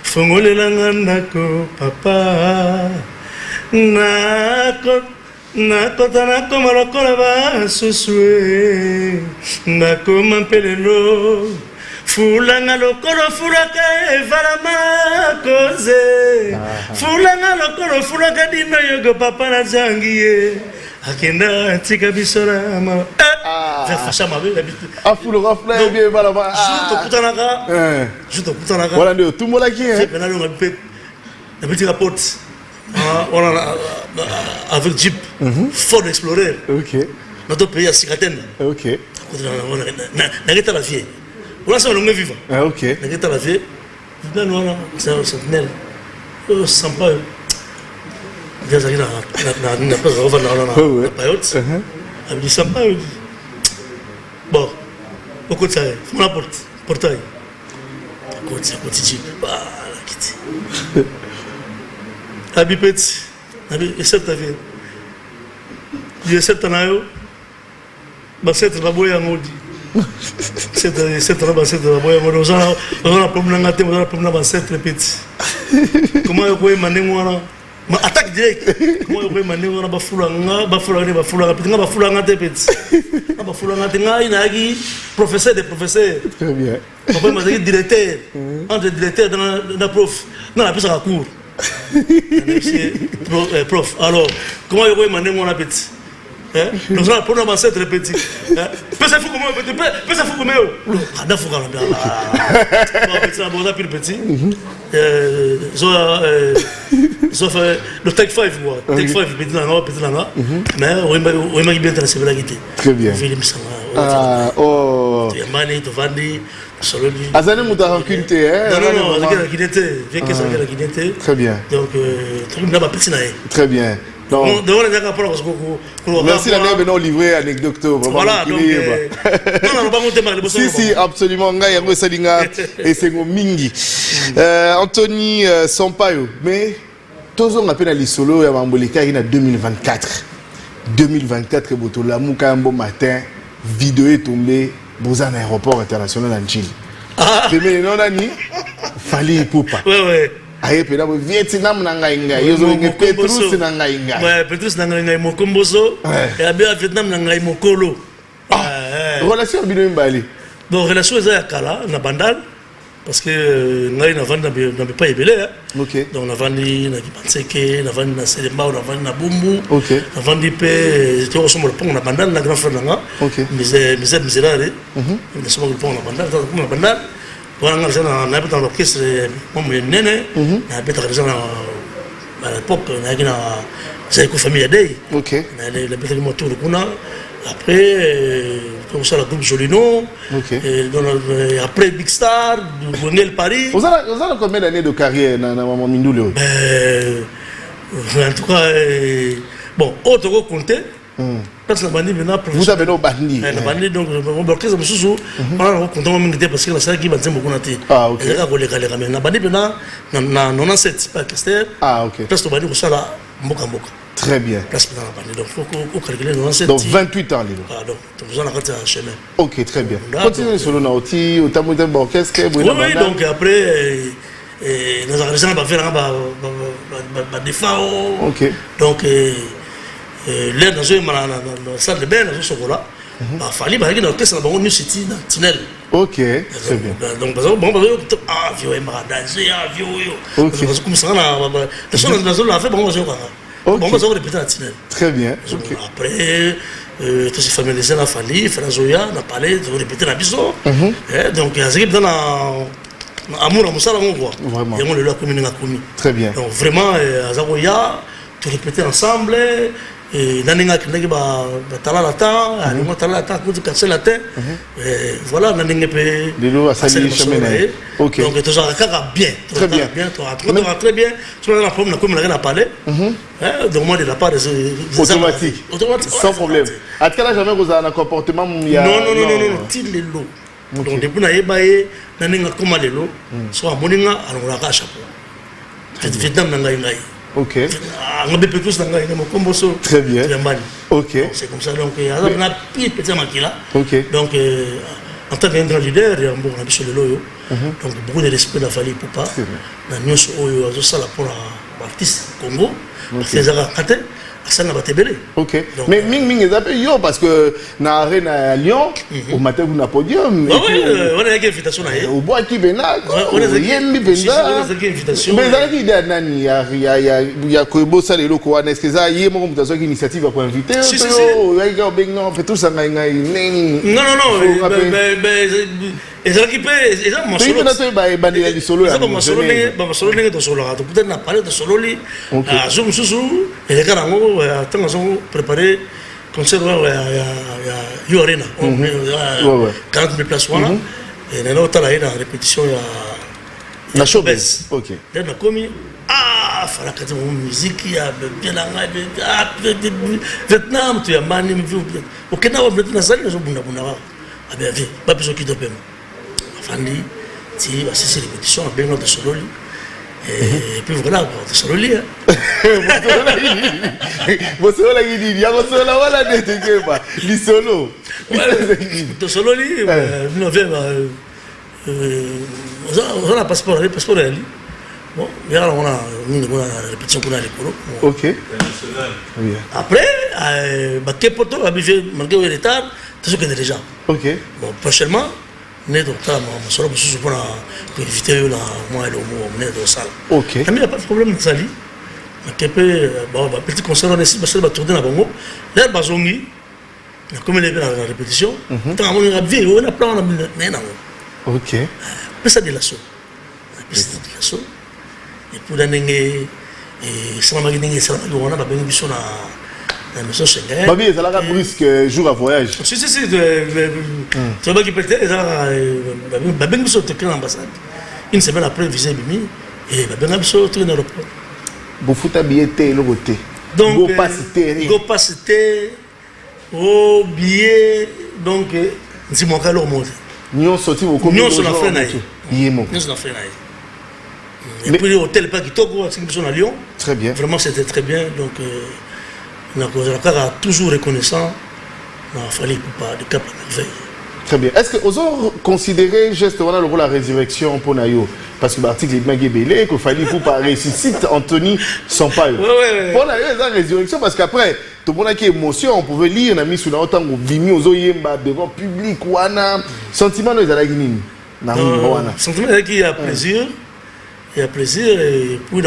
fongolelanga ndako papa nakota nakoma lokola basusue nakoma mpe lelo fulanga lokolo fulaka evalama koze fulanga lokolo fulaka dino yogo papa na zangi ye akenda tika biso na ma fasha mabe afulo rafla bien balaba je te kutanaka voilà ndio tumbo la qui c'est pendant le mpe la petite porte on a avec Jeep Ford Explorer. OK. Notre pays à Sikaten. OK. N'arrête la vie. On a ça longue vivant. OK. N'arrête la vie. Là nous c'est un sentinelle. Sympa. Déjà il n'a pas on va la période. Il sympa. Bon. Beaucoup de ça. On la porte. Portail. Côté Jeep. Voilà, quitte. Habipet, except ta vie. Je sais que nayo, basset la boya ngodi. C'est la basset la boya ngodi. On a problème ngate, on a problème basset petit. Comment vous pouvez maner moi ma attaque direct. Comment vous pouvez maner moi bafula petit bafula ngate petit. Bafula ngate ngai nagi professeur des professeurs. Très bien. Papa m'a dit directeur, entre directeur dans la prof. Non, la plus à cours. Prof, alors, comment il va demander mon appétit? Nous allons prendre un très petit. Pesa fou comment petit, pesa fou comment? Ada fou quand même. Bon, petit petit. Sauf le Tech 5 moi. Tech 5 petit là, mais on m'a bien intéressé la guitare. Très bien. Film ça. Ah oh. Tu mani, tu vandi. Azane muta rancune hein. Non, la guinette, viens que ça la guinette. Très bien. Donc truc là petit naé. Très bien. Donc on est d'accord parce que merci la nègre non livré anecdote vraiment. Voilà donc non pas monter mal. Si absolument nga yango salinga et c'est mingi. Anthony Sampaio mais tous on appelle les solo et Mamboleka en 2024. 2024 Botola Mouka un bon matin, vidéo est tombée dans un aéroport international en Chine. Mais non Nani, fallait poupa. Ouais. Aye pena bo Vietnam nanga inga, yozo nge Petrus nanga inga. Ouais, Petrus nanga inga mokomboso et abia Vietnam nanga mokolo. Relation bino mbali. Donc relation za kala na bandal. Parce que ngai na vanda na pas ebele. OK. Donc na vandi na Kipanseke, na vandi na Selemba, na vandi na Bumbu. OK. Na vandi pe to somo le pont na bandal na grand frère nanga. OK. Misérable. Na somo le pont na bandal, na bandal. Voilà nga na beta l'orchestre mon nene, na beta à l'époque na c'est une famille Adey. OK. Na la beta moto le kuna. Après, comme ça, la groupe Jolino. Okay. Et après, Big Star, Bonnel Paris. Vous avez combien d'années de carrière dans Maman Mindoulé? En tout cas, bon, autre compter. Parce que la bandit maintenant. Vous avez nos bandits. La bandit, donc, on bloque ça, on a compté mon militaire parce que la salle qui m'a dit beaucoup naté. Ah, ok. La bandit maintenant, na 97, pas Caster. Ah, ok. Parce que la bandit, ça là, Mboka. Très bien. Place dans la bandit. Donc, il faut calculer 97. Donc, 28 ans, Lilo. Ah, donc, vous en avez un chemin. Ok, très bien. Continuez sur le Nauti, au Tamoutin Borkesque, oui, donc après, nous avons fait des FAO. Ok. Donc, là, dans la salle de bain, dans ce chocolat, il fallait que nous fassions un New City dans le tunnel. Ok, très bien. Donc, bon, vieux, danger, vieux. Comme ça, la zone a fait bon, bon, on va répéter la tunnel. Très bien. Après, tous ces familles, les a fallu, François, on a parlé, de répéter la bison. Donc, il y a ce qui est dans l'amour à Moussa, on voit. Vraiment. Et on le a commis. Très bien. Donc, vraiment, à Zagoya, tout répéter ensemble. Et Naninga qui n'est pas talata, moi talata, quand tu casses la tête. Voilà, Naninga peut. Lilo a sali chemin. Ok. Donc, tu as bien. Très bien. Très bien. Tu as la problème, comme on a parlé. Donc, moi, de la part des. Automatique. Sans problème. À quel âge jamais vous avez un comportement? Non. Til les lots. Donc, depuis que vous avez Naninga comme les lots, soit à Moninga, alors on a un chapeau. Vietnam n'a pas. Ok. Très bien. Ok. C'est comme ça. Donc, on a pris petit maquilla. Ok. Donc, en tant qu'un grand leader, il y a un peu sur le loyo. Donc, beaucoup de respect dans la famille pour pas. Nous avons ça pour l'artiste Congo. C'est un ça n'a pas été belé. Ok. Mais Ming est un peu yo parce que dans l'arène à Lyon, au matin vous n'avez podium. Oui, on a une invitation là. Au bois qui bena, on a une invitation. Mais ça qui est nani, il y a que beau ça les locaux. Est-ce que ça y est mon une initiative pour inviter? Si. Il y a un fait tout ça Non. Et ça qui peut, et ça mon solo. Il solo. Solo n'est pas solo. Peut-être n'a parlé de solo li. Ah, zoom sous. Et les gars là, attends, ils ont préparé concert il y a Arena. 40 000 places voilà. Et là on là la répétition il y a showbiz. OK. Là on a commis fala kati musique il y a bien la Vietnam tu as mani au Kenya on maintenant ça les bunda ah bien vie pas besoin qui te paie Fandi si c'est répétition bien de solo et puis voilà de solo li vous solo là il y a vous solo là n'était pas li solo de solo li nous on a passeport ali bon on a répétition pour aller pour OK. après Kepoto a bivé malgré le retard tout ce que déjà OK. Bon prochainement né donc là mon solo pour éviter là moi le mot né dans salle. OK. Il n'y a pas de problème de sali. Mais bon petit concert on essaie de tourner na bongo. Là bazongi comme il est dans la répétition tant on a vu on a plan na OK. Puis ça de la so. Et pour la nengue et ça m'a dit ça on a pas bien biso na maison Schengen. Babi ça la brusque jour à voyage. Si tu vas qui peut-être ça bien biso te créer l'ambassade. Une semaine après visiter Bimi et bien biso te dans l'aéroport. Bofuta billet le côté. Donc go passer au billet donc si mon calor monte. Nyon sorti beaucoup. Nyon sur la fin naïe. Yemo. Nyon sur la fin naïe. Et puis l'hôtel pas qui toque, c'est à Lyon. Très bien. Vraiment, c'était très bien. Donc, la toujours reconnaissant. Il fallait pas de cap à merveille. Très bien. Est-ce que vous avez considéré justement le rôle de la résurrection pour Nayo? Parce que l'article est bien belé, qu'il fallait pour pas ressusciter Anthony Sampaio. Oui. Pour Nayo, il y a la résurrection parce qu'après, tout le monde a qui émotion, on pouvait lire, on a mis sur la autant qu'on vit aux oyemba devant public, ou un sentiment de la guinine. Sentiment qu'il y a plaisir. Il y a plaisir et puis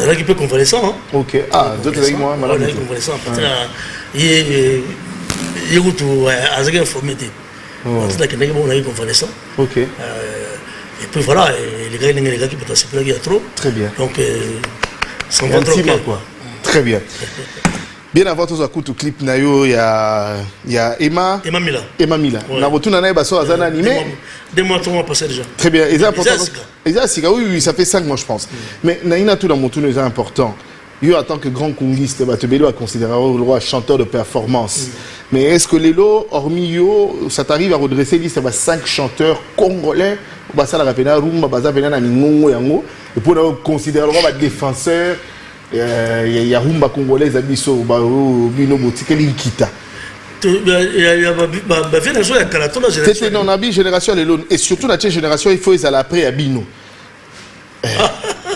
il qui peut convalescent. Hein. Ok. Ah, d'autres avec moi, madame. Il convalescent. Il est informé. On a convalescent. Ok. Et puis voilà, les gars qui peuvent se plaguer trop. Très bien. Donc, sans trop quoi. Très bien. Bien avant tout ça, tout clip Nayo, il y a Emma Mila. Na retourne à Naïba sur Azana animé. 2 mois, 3 mois passés déjà. Très bien. Et c'est important. Oui, ça fait 5 mois, je pense. Mais Naïna tout dans mon tour, c'est important. Yo, en tant que grand congiste, Batebelo a considéré le roi chanteur de performance. Mais est-ce que Lelo, hormis Yo, ça t'arrive à redresser liste 5 chanteurs congolais, ça la rappelle Rumba, Baza Venana Ningongo Yango, et pour considérer le roi défenseur, il y a Rumba congolaise à Bisso, Bino Boutique, Linkita. Il y a non, on a une génération et surtout la génération, il faut aller après à Bino.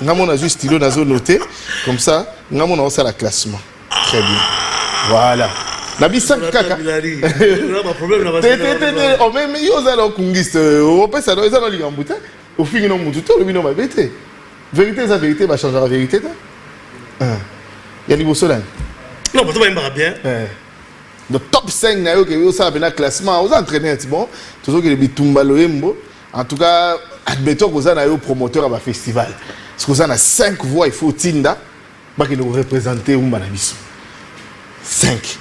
On a juste stylo dans noté comme ça, on a ça la classement. Très bien. Voilà. Nabi 5 kaka. On même yo za lo kungiste, on peut ça dans ça dans ligambuta. Au fin non mutu to le bino mabete. Vérité ça vérité va changer la vérité ta. Il y a libo solan. Non, pas bien bien. Le top 5 na yo que yo ça na classement, aux entraîneurs bon, toujours que le bitumba loembo. En tout cas, admettons que vous avez un promoteur à un festival. Parce que vous avez 5 voix, il faut Tinda, pour qu'il nous représente un Manabiso. 5.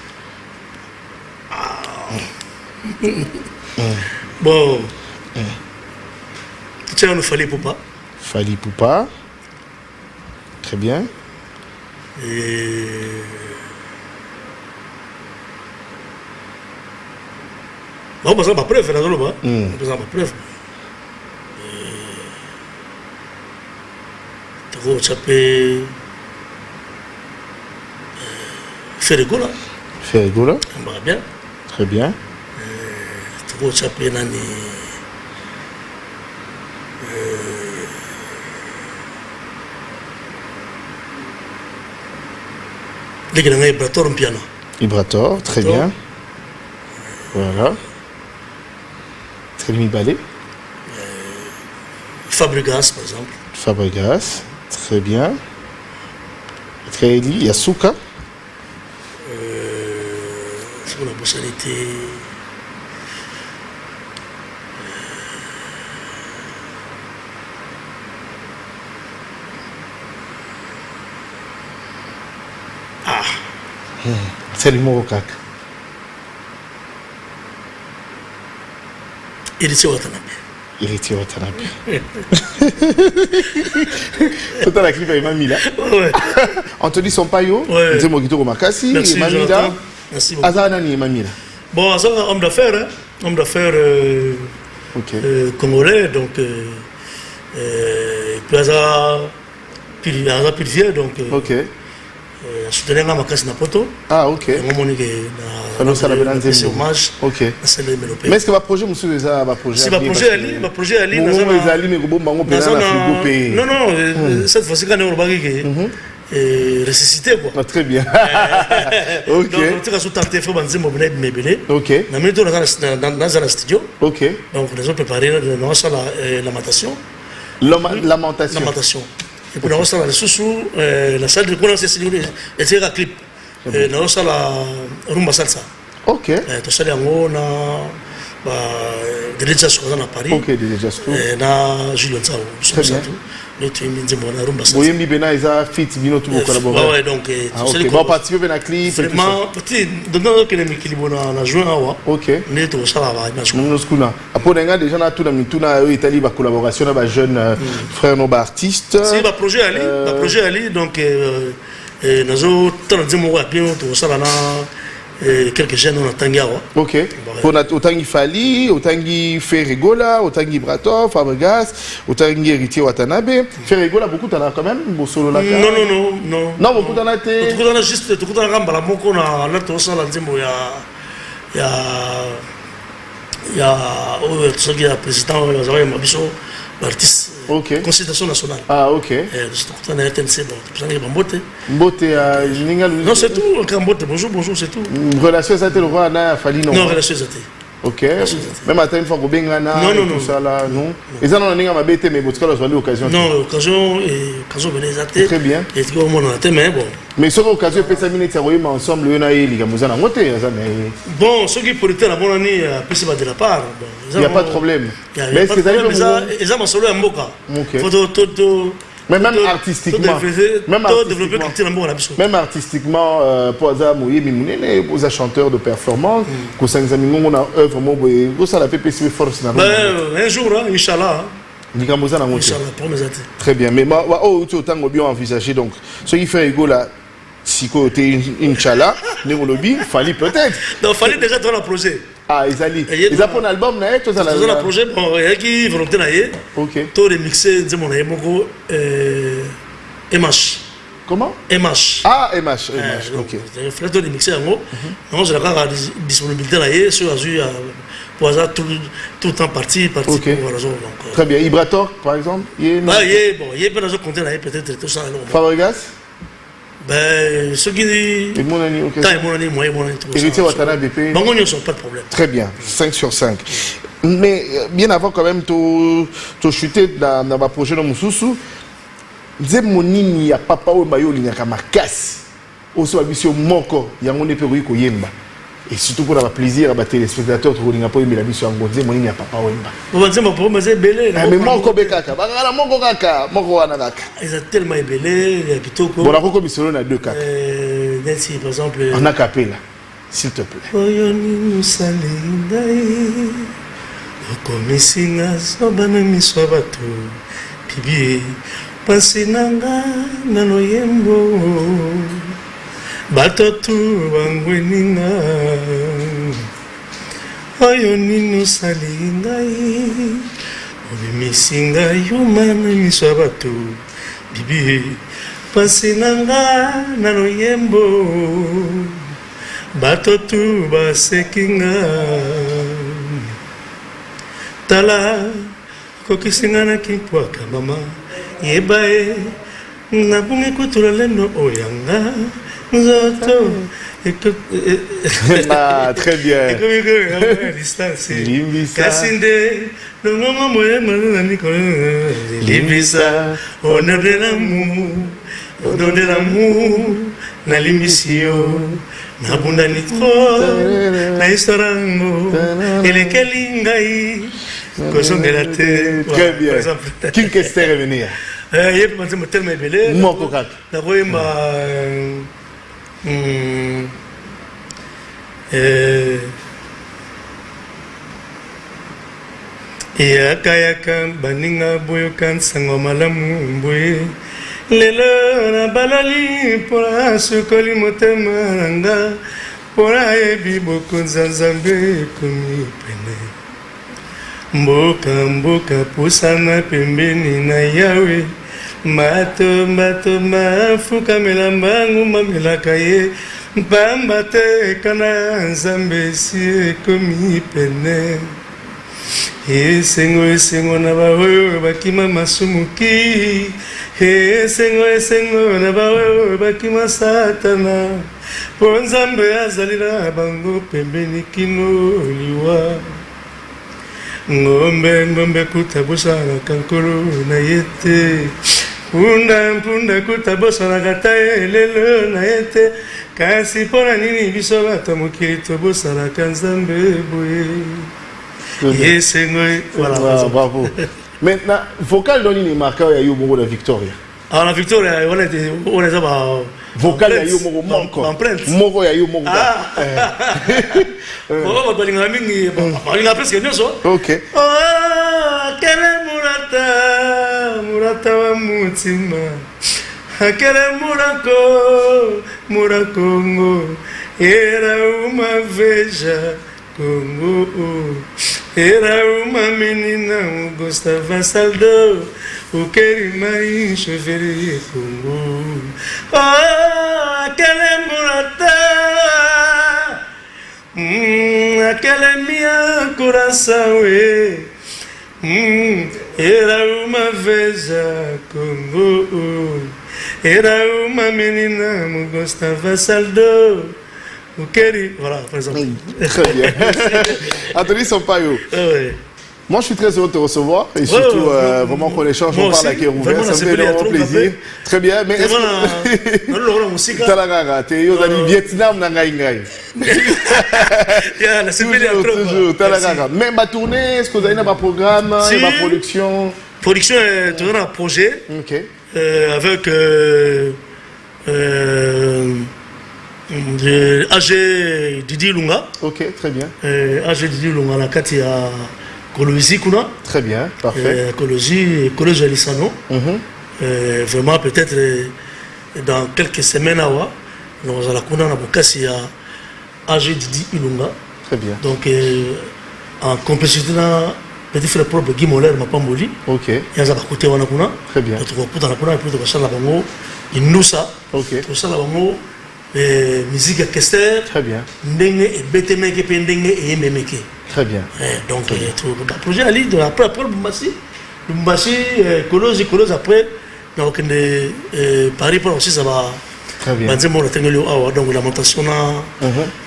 Bon. Tu as nous Fali Poupa. Fali Poupa. Très bien. Et. Bon, ça ma preuve, là, ça ma preuve. Tu s'appelle Ferregola. Ferregola. On va bien. Très bien. Tu s'appelle Nani. Les gars, Ibrator en piano. Ibrator, très bien. Voilà. Très bien balé. Fabregas, par exemple. Fabregas. Très bien. Très lié. Yasuka. C'est pour la bossalité. C'est le mot au cac. Héritier Watanabe. Héritier Watanabe. Tout à la clip avec Mamila. Ouais. Anthony Sampaio. Ouais. Nzemo Kitoko Makasi. Merci, Mamila. Merci beaucoup. Azanani et Mamila. Bon, c'est un homme d'affaires, hein. Homme d'affaires congolais, donc Plaza Pilvier, donc soutenir ma casse Napoto. Ah, ok. C'est hommage. Ok. Mais est-ce que votre projet, monsieur, c'est un projet? C'est ma projet Ali. Non, cette fois-ci, quand on va ressusciter quoi. Ah, très bien. Ok. Donc, tu as tenté de faire un peu ok. On a mis dans un studio. Ok. Donc, nous avons préparé lamentation. Lamentation. Et puis, nous avons sous la salle de courant, c'est un clip. Nous avons la rumba salsa. Ok. Tout ça, on a des jazz à Paris. Ok, des jazz. Na Julien Tsao. Très bien. Oui, mais Bena ils ont fit bino tout collaborer. Ouais, donc ok. Bon, participer à clip. Vraiment, petit, dans que les équilibres na joué awa. Ok. Né to ça va na joué. Nous school là. Après on a déjà tout na mituna Italie ba collaboration avec jeunes frères nos artistes. C'est ba projet Ali, donc nous autres tant de mo bien to ça là quelques jeunes on a Tangiawa. Ok. Autant il Fali, autant il Ferregola, autant il Bratov, Fabregas, autant il Héritier Watanabe. Ferregola, beaucoup t'en as quand même, Bossolo là. Non. Non, beaucoup t'en as été. Beaucoup t'en as juste, beaucoup t'en as rambala, mon qu'on a là tout ça là, il y a tout ça qui est président, il y a Mabiso, l'artiste. Ok. Consultation nationale. Ah, ok. C'est tout un RTNC, bon, tout ça n'est pas Mbote. Mbote à Ningal. Non, c'est tout, Mbote, bonjour, c'est tout. Relation, ça a été le roi, Anna, Fali, non? Non, relation, ça a été. Ok. Même à une fois qu'on baigne tout ça là, non. Et ça, on a ma bête, mais votre cas, on a l'occasion. Non, l'occasion, venait zaté. Très bien. Et tout le monde a été, mais bon. Mais sur l'occasion, peut être minutes, mais ensemble, il y a les gars, vous en avez monté, bon, ceux qui pourraient être la bonne année, c'est pas de la part. Il n'y a pas de problème. Mais est-ce que vous avez ils ont solo un Mboka. Mais même artistiquement, même artistiquement, pour Aza Mouye Mimounene, pour un chanteur de performance, pour Sanzamimon, on a œuvre, pour ça la PPC force. Un jour, Inch'Allah. Inch'Allah, très bien. Mais tu autant bien envisagé. Donc, ce qui fait ego là, si côté Inch'Allah, il fallait peut-être. Non, fallait déjà dans le projet. Ah, ils ont un album, là, tout ça. Dans le projet, bon, il y a qui volonté là. Ok. Tout remixé, dis-moi, il y a beaucoup MH. Comment? MH. Ah, MH. Ok. Il fallait tout remixer en gros. Non, j'ai la disponibilité là, sur Azure, pour ça, tout le temps parti pour raison. Très bien. Ibrator, par exemple? Il y a pas raison de compter là, peut-être tout ça. Fabregas? Ben, ceux qui disent. Et mon année, ok. Héritier Watanabe BP. Bon, ils sont pas de problème. Très bien, 5 sur 5. Mais bien avant, quand même, tu chuté dans le projet de Moussoussou. Disais, mon nini, il y a papa ou mayo, il y a un casse. Aussi, il y a un moko, il y a un peu yemba. Et surtout pour avoir plaisir à les spectateurs, tu n'as pas eu la mission en Gondé, mon nini, il y a papa ou yemba. On va dire, mais c'est belé. Mais moko bekaka, moko kaka, moko anagaka. Ils ont tellement belé, il y a plutôt. Bon, la coco mission, on a deux kaka. Nancy, par exemple. En acapella, s'il te plaît. Oyoni Musalingai, Okomisinga, Sobana Miswabato, Bibi, Pasinanga, Nanoyembo, Batotu, Wangweninga, Oyoni Musalingai, Okomisinga, Yumana Miswabato, Bibi, Pasinanga, Nanoyembo, Batotu basekinga Tala kokisinga na kimpwaka mama Yebae Nabunge kutula leno oyanga Zoto Ah, très bien. Kasinde Longongo moye manani kono Limbisa Honneur de l'amour Na limisio na bunda nitro na istorango elekeli ngai kozongela te. Très bien. King Kester est venu. Yep, ma tellement tellement belé. Moko kaka. Na koyemba yaka baninga boyoka nsango malamu mboye lelo na balali mpona sukoli motema nanga mpona yebi bokonza nzambe ekomi pene mboka pusana pembeni na yawe bato mafukamela mbangu mamelaka ye mpamba te kana nzambe esi ekomi pene esengo na baoyo bakima masumuki esengo na baoyo bakima satana po nzambe azali na bango pembeni kino liwa ngombe kutabosanaka nkolo na ye te mpunda kutabosanaka ta elelo na ye te kasi mpo na nini biso bato mokili tobosanaka nzambe boye. Yes, voilà. Bravo. Maintenant, vocal doni ni marqueur ya yo mongo la Victoria. Ah, la Victoria, on est là vocal ya yo mongo manko. Mongo ya yo mongo. Ah. Oh, balinga mingi, balinga presque nyoso. OK. Oh, kele murata wa mutima. Akele murakongo, era uma veja Congo. Era uma menina, gostava Saldo, o querimai choveria Congo. Oh, aquela mulata, aquela minha coração, era uma veja Congo. Era uma menina, gostava Saldo. Voilà, par exemple. Très bien. Anthony Sampaio. Moi, je suis très heureux de te recevoir et surtout, vraiment qu'on échange, on parle avec Rouven, ça me fait énormément plaisir. Très bien, mais est-ce que... Talagaga, t'es au Vietnam, Nangaïngaï. Toujours, Talagaga. Mais ma tournée, est-ce que vous avez un programme, ma production? Production, tu as un projet avec... AG Didi Lunga. Ok, très bien. AG Didi Lunga, la kati ya Kolozi kuna. Très bien, parfait. Kolozi Alisano. Vraiment, peut-être dans quelques semaines, nous allons kuna na bokasi ya AG Didi Lunga. Très bien. Donc, en complicité na petit frère propre Guy Moller Mapamboli. Ok. Yaza bakute wana kuna. Très bien. Tu vas kuta na kuna et puis tu vas sala bango inusa. Ok. Tu vas sala bango musique à Kester. Très bien. Ndenge et Betemeke Pendenge et Memeke. Très bien. Donc, le projet Ali, après Lumbashi, Kolozi après, donc Paris pour aussi ça va. Très bien. Donc, la montation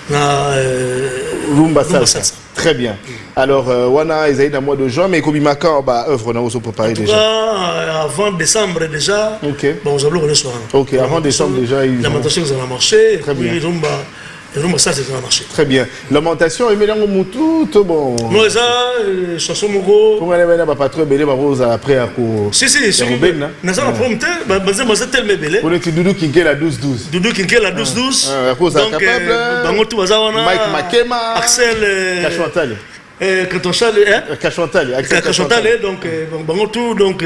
na Rumba Salsa. Très bien. Alors, Wana, ils ont un mois de juin, mais Kobi Maka, œuvre, on a aussi préparé déjà. Avant décembre déjà. Ok. Bon, vous avez le soir. Ok, avant décembre déjà. La montation, ça va marcher. Très bien. Rumba Salsa, ça va marcher. Très bien. Lamentation, il met dans mon tout, tout bon. Non, ça, chanson Mogo. Comment elle va pas trop belle, après à quoi? Si, si, n'a pas prompté, c'est tellement belle. On est Doudou Kinké la 12-12. Doudou Kinké la 12-12. À cause de capable. Mike Makema. Axel. Kachouantali. Kachouantali, donc, bango tout, donc,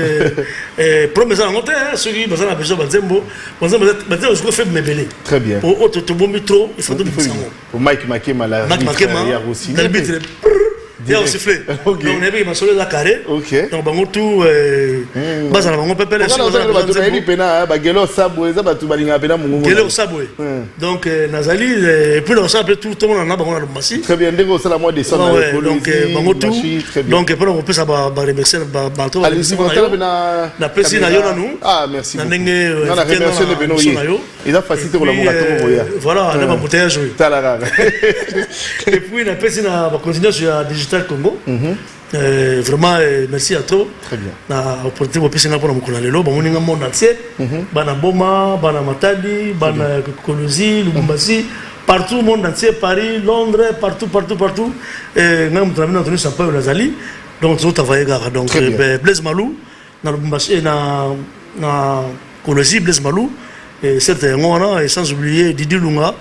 promesse en monté, celui qui a besoin de Zembo, je fait me belé. Très bien. Au bon métro, il faut tout le monde. Pour Mike Makema, la aussi. Il y a aussi fait. Donc, on est bien sur le carré. Ok. Donc, bango tout, basa na bango pepe les choses. Donc, Nazali, et puis on s'appelle tout le monde en a bango na Massi. Très bien. Ndego c'est la mois de décembre. Donc, bango tout. Donc, après on peut ça ba remercier ba to. Allez-y, na pesi na yo na nous. Ah, merci. Na ndenge. On a remercié le Beno hier. Il a facilité pour la moratoire voya. Voilà, on a embouteillage. Talaraga. Et puis na pesi na ba continuer sur Digital Congo. Vraiment, merci à toi. Très bien. Na opportunité pour passer pour nous lelo, ba moninga monde entier. Bana Boma, bana Matadi, bana Kolozi, Lubumbashi, partout le monde entier, Paris, Londres, partout. Même travailler dans Sampaio Nazali. Donc tout travailler gare. Donc Blaise Malou, na Lubumbashi na Kolozi, Blaise Malou, et certains et sans oublier Didi Lunga,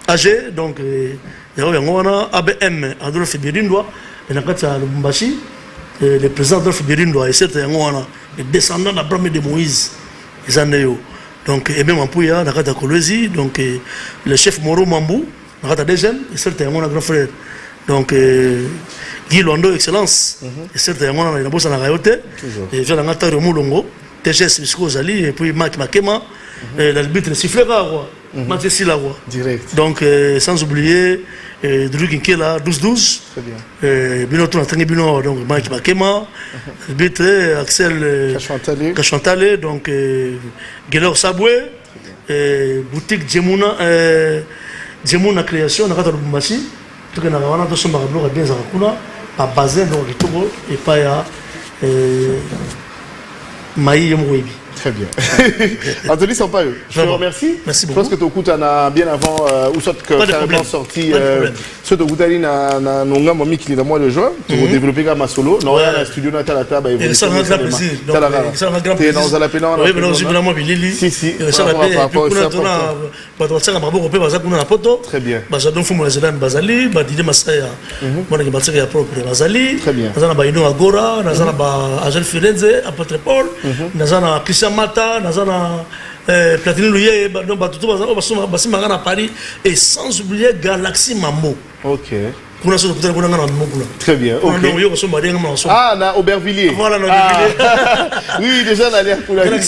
AG, donc il y a ABM, Adolphe Birindwa. Et dans le Lubumbashi, le président Adolphe Birindwa et certains les descendants d'Abraham de Moïse, les années. Donc, et même en Pouya, dans le Kolozi, donc le chef Moro Mambou, dans le deuxième, et certains grand frère. Donc, Guy Londo, excellence, et certains dans la bourse en Arayote, et j'ai dans le Moulongo, TGS Misko Zali, et puis Mike Makema, l'arbitre sifflera, Mathieu Silawa. Direct. Donc, sans oublier. Doudou Kinké là 12-12. Très bien. Binoto na tangi bino donc Mike Makema, arbitre Axel Kachouantali, donc Gelor Sabwe, boutique Djemuna création na kata Lubumbashi. Tout que na wana to somba bloc bien za kuna a basé dans le Togo et pas ya Maï Yemwebi. Très bien. Anthony Sampaio, je te remercie. Merci beaucoup. Je pense que tu écoutes bien avant, ou soit que tu as sorti, soit tu écoutes na nonga mami qui est dans le mois de juin, tu vas développer comme solo. Non, il y a un studio na tala taba. Et ça m'a grand plaisir. Ça m'a grand plaisir. Dans la pénale. Oui, mais non, je suis vraiment Bilili. Si, si. Ça m'a bien. Puis kuna tona, batwatsa na mabo baza kuna na poto. Très bien. Baza donc fumo na bazali, ba Didier Masaya. Mona ki batsa ya propre bazali. Très bien. Nazana ba Ino Agora, nazana ba Agel Firenze, Apotre Paul, nazana Christian Mata, Nazana, Platini Louye, Bassimanga à Paris, et sans oublier Galaxy Mambo. Ok. Très bien. Okay. Ah, na Aubervilliers. Voilà, Aubervilliers. Oui, déjà, on a l'air pour la vie.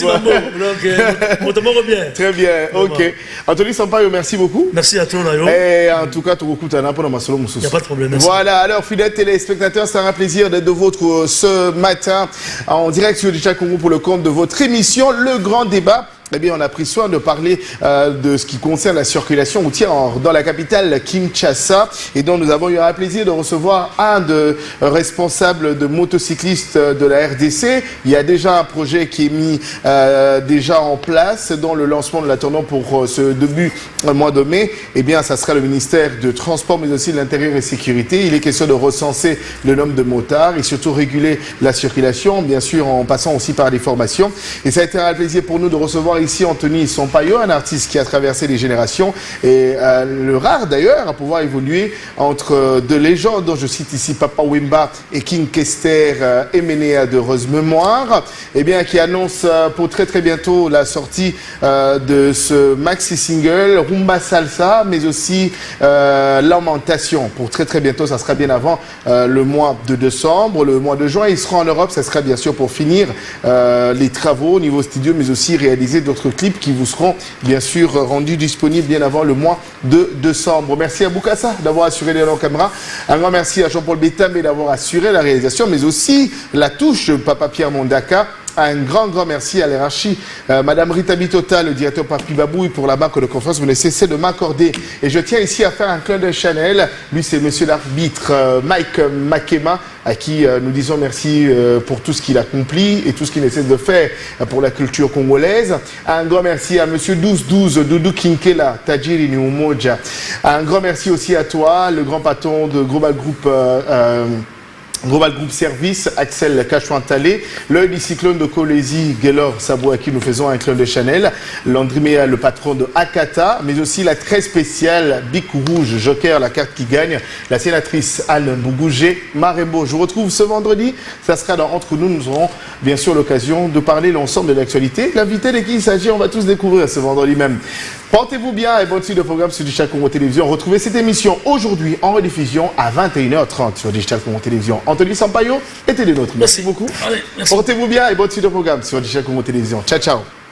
Très bien, ok. Anthony Sampaio, merci beaucoup. Merci à toi, Nayo. Et en tout cas, tu écoutes un peu dans ma solo. Il n'y a pas de problème. Merci. Voilà, alors, fidèles téléspectateurs, c'est un plaisir d'être de votre ce matin en direct sur Digital Congo pour le compte de votre émission, Le Grand Débat. Eh bien, on a pris soin de parler de ce qui concerne la circulation routière dans la capitale Kinshasa. Et donc, nous avons eu un plaisir de recevoir un de responsables de motocyclistes de la RDC. Il y a déjà un projet qui est mis déjà en place, dont le lancement de l'attendant pour ce début mois de mai. Eh bien, ça sera le ministère de Transport, mais aussi de l'Intérieur et Sécurité. Il est question de recenser le nombre de motards et surtout réguler la circulation, bien sûr, en passant aussi par les formations. Et ça a été un plaisir pour nous de recevoir ici Anthony Sampaio, un artiste qui a traversé les générations et le rare d'ailleurs à pouvoir évoluer entre deux légendes dont je cite ici Papa Wemba et King Kester Emenea de Rose Mémoire, et bien qui annonce pour très bientôt la sortie de ce maxi single Rumba Salsa, mais aussi Lamentation. Pour très bientôt, ça sera bien avant le mois de décembre, le mois de juin. Ils seront en Europe, ça sera bien sûr pour finir les travaux au niveau studio, mais aussi réaliser d'autres clips qui vous seront bien sûr rendus disponibles bien avant le mois de décembre. Merci à Boukassa d'avoir assuré les caméras. Un grand merci à Jean-Paul Bétamé d'avoir assuré la réalisation, mais aussi la touche de Papa Pierre Mondaka. Un grand merci à l'hierarchie. Madame Rita Bitota, le directeur Papi Babouille pour la banque de conférence, vous ne cessez de m'accorder. Et je tiens ici à faire un clin d'œil Chanel. Lui, c'est monsieur l'arbitre Mike Makema, à qui nous disons merci pour tout ce qu'il accomplit et tout ce qu'il essaie de faire pour la culture congolaise. Un grand merci à monsieur 1212, Doudou Kinkela, Tajiri Niumoja. Un grand merci aussi à toi, le grand patron de Global Group Service, Axel Kachouantalé, l'œil du cyclone de Colésie, Gaylor Sabo, à qui nous faisons un clin de Chanel, Landry le patron de Akata, mais aussi la très spéciale Bic Rouge, Joker, la carte qui gagne, la sénatrice Anne Bougougé, Marembo. Je vous retrouve ce vendredi, ça sera dans Entre nous, nous aurons bien sûr l'occasion de parler l'ensemble de l'actualité. L'invité de qui il s'agit, on va tous découvrir ce vendredi même. Portez-vous bien et bonne suite de programme sur Digital Congo Télévision. Retrouvez cette émission aujourd'hui en rediffusion à 21h30 sur Digital Congo Télévision. Anthony Sampaio était des nôtres. Merci beaucoup. Allez, merci. Portez-vous bien et bonne suite de programme sur Digital Congo Télévision. Ciao, ciao.